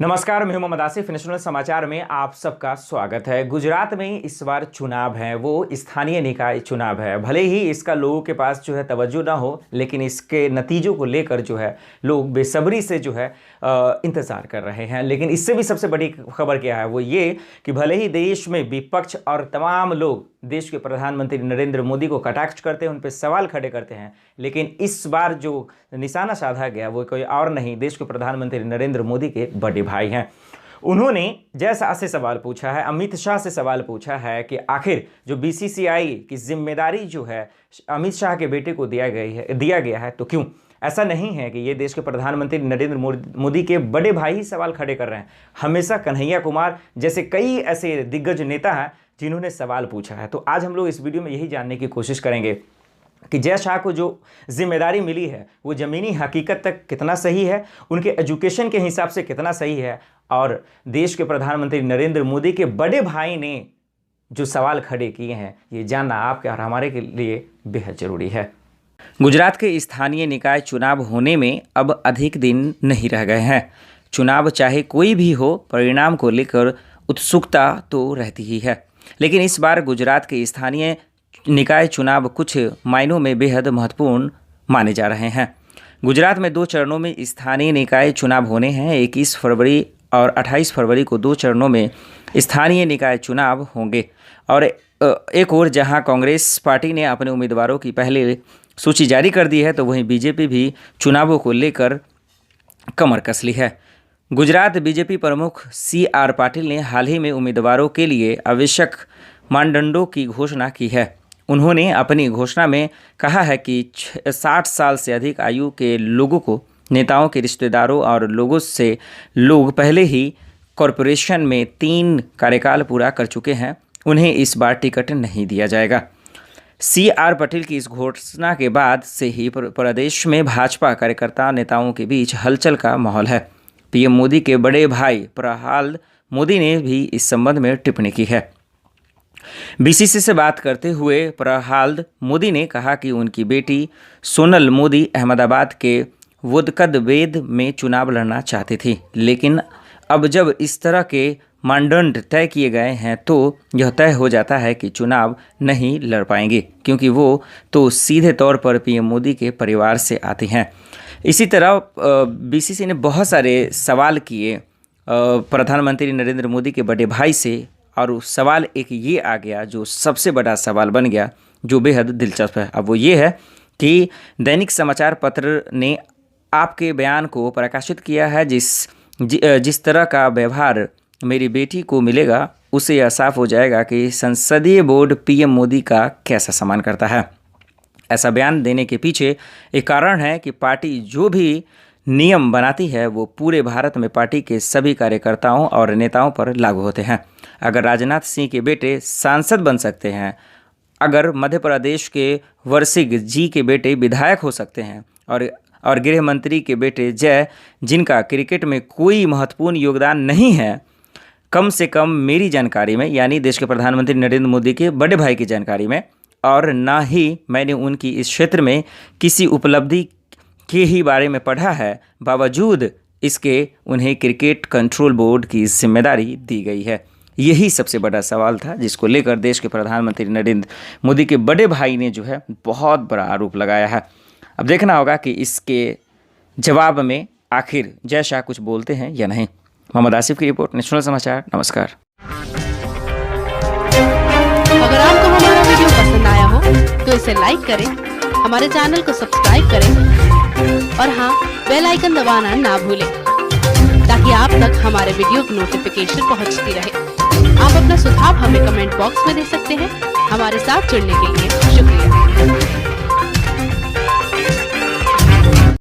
नमस्कार, मैं मोहम्मद आसिफ। नेशनल समाचार में आप सबका स्वागत है। गुजरात में इस बार चुनाव है, वो स्थानीय निकाय चुनाव है। भले ही इसका लोगों के पास जो है तवज्जो ना हो, लेकिन इसके नतीजों को लेकर जो है लोग बेसब्री से जो है इंतज़ार कर रहे हैं। लेकिन इससे भी सबसे बड़ी खबर क्या है, वो ये कि भले ही देश में विपक्ष और तमाम लोग देश के प्रधानमंत्री नरेंद्र मोदी को कटाक्ष करते हैं, उन पर सवाल खड़े करते हैं, लेकिन इस बार जो निशाना साधा गया वो कोई और नहीं, देश के प्रधानमंत्री नरेंद्र मोदी के बड़े भाई हैं। उन्होंने जय शाह से सवाल पूछा है, अमित शाह से सवाल पूछा है कि आखिर जो बीसीसीआई की जिम्मेदारी जो है अमित शाह के बेटे को दिया गया है तो क्यों? ऐसा नहीं है कि ये देश के प्रधानमंत्री नरेंद्र मोदी के बड़े भाई ही सवाल खड़े कर रहे हैं। हमेशा कन्हैया कुमार जैसे कई ऐसे दिग्गज नेता हैं जिन्होंने सवाल पूछा है। तो आज हम लोग इस वीडियो में यही जानने की कोशिश करेंगे कि जय शाह को जो जिम्मेदारी मिली है वो ज़मीनी हकीकत तक कितना सही है, उनके एजुकेशन के हिसाब से कितना सही है, और देश के प्रधानमंत्री नरेंद्र मोदी के बड़े भाई ने जो सवाल खड़े किए हैं ये जानना आपके और हमारे के लिए बेहद ज़रूरी है। गुजरात के स्थानीय निकाय चुनाव होने में अब अधिक दिन नहीं रह गए हैं। चुनाव चाहे कोई भी हो, परिणाम को लेकर उत्सुकता तो रहती ही है, लेकिन इस बार गुजरात के स्थानीय निकाय चुनाव कुछ मायनों में बेहद महत्वपूर्ण माने जा रहे हैं। गुजरात में 2 चरणों में स्थानीय निकाय चुनाव होने हैं। 21 फरवरी और 28 फरवरी को 2 चरणों में स्थानीय निकाय चुनाव होंगे। और एक और जहां कांग्रेस पार्टी ने अपने उम्मीदवारों की पहले सूची जारी कर दी है, तो वहीं बीजेपी भी चुनावों को लेकर कमर कस ली है। गुजरात बीजेपी प्रमुख CR पाटिल ने हाल ही में उम्मीदवारों के लिए आवश्यक मानदंडों की घोषणा की है। उन्होंने अपनी घोषणा में कहा है कि 60 साल से अधिक आयु के लोगों को, नेताओं के रिश्तेदारों और लोग पहले ही कॉरपोरेशन में 3 कार्यकाल पूरा कर चुके हैं, उन्हें इस बार टिकट नहीं दिया जाएगा। CR पाटिल की इस घोषणा के बाद से ही प्रदेश में भाजपा कार्यकर्ता नेताओं के बीच हलचल का माहौल है। PM मोदी के बड़े भाई प्रहलाद मोदी ने भी इस संबंध में टिप्पणी की है। BCC से बात करते हुए प्रहलाद मोदी ने कहा कि उनकी बेटी सोनल मोदी अहमदाबाद के वोदकद में चुनाव लड़ना चाहती थी, लेकिन अब जब इस तरह के मानदंड तय किए गए हैं तो यह तय हो जाता है कि चुनाव नहीं लड़ पाएंगे, क्योंकि वो तो सीधे तौर पर PM मोदी के परिवार से आती हैं। इसी तरह BCC ने बहुत सारे सवाल किए प्रधानमंत्री नरेंद्र मोदी के बड़े भाई से, और सवाल एक ये आ गया जो सबसे बड़ा सवाल बन गया, जो बेहद दिलचस्प है। अब वो ये है कि दैनिक समाचार पत्र ने आपके बयान को प्रकाशित किया है, जिस तरह का व्यवहार मेरी बेटी को मिलेगा उससे यह साफ हो जाएगा कि संसदीय बोर्ड PM मोदी का कैसा सम्मान करता है। ऐसा बयान देने के पीछे एक कारण है कि पार्टी जो भी नियम बनाती है वो पूरे भारत में पार्टी के सभी कार्यकर्ताओं और नेताओं पर लागू होते हैं। अगर राजनाथ सिंह के बेटे सांसद बन सकते हैं, अगर मध्य प्रदेश के वर्षिक जी के बेटे विधायक हो सकते हैं, और गृह मंत्री के बेटे जय, जिनका क्रिकेट में कोई महत्वपूर्ण योगदान नहीं है, कम से कम मेरी जानकारी में, यानी देश के प्रधानमंत्री नरेंद्र मोदी के बड़े भाई की जानकारी में, और ना ही मैंने उनकी इस क्षेत्र में किसी उपलब्धि के ही बारे में पढ़ा है, बावजूद इसके उन्हें क्रिकेट कंट्रोल बोर्ड की जिम्मेदारी दी गई है। यही सबसे बड़ा सवाल था जिसको लेकर देश के प्रधानमंत्री नरेंद्र मोदी के बड़े भाई ने जो है बहुत बड़ा आरोप लगाया है। अब देखना होगा कि इसके जवाब में आखिर जय शाह कुछ बोलते हैं या नहीं। मोहम्मद आसिफ की रिपोर्ट, नेशनल समाचार। नमस्कार। अगर आपको हमारा वीडियो पसंद आया हो तो इसे लाइक करें, हमारे चैनल को सब्सक्राइब करें और हाँ, बेल आइकन दबाना ना भूलें, ताकि आप तक हमारे वीडियो की नोटिफिकेशन पहुंचती रहे। आप अपना सुझाव हमें कमेंट बॉक्स में दे सकते हैं। हमारे साथ जुड़ने के लिए शुक्रिया।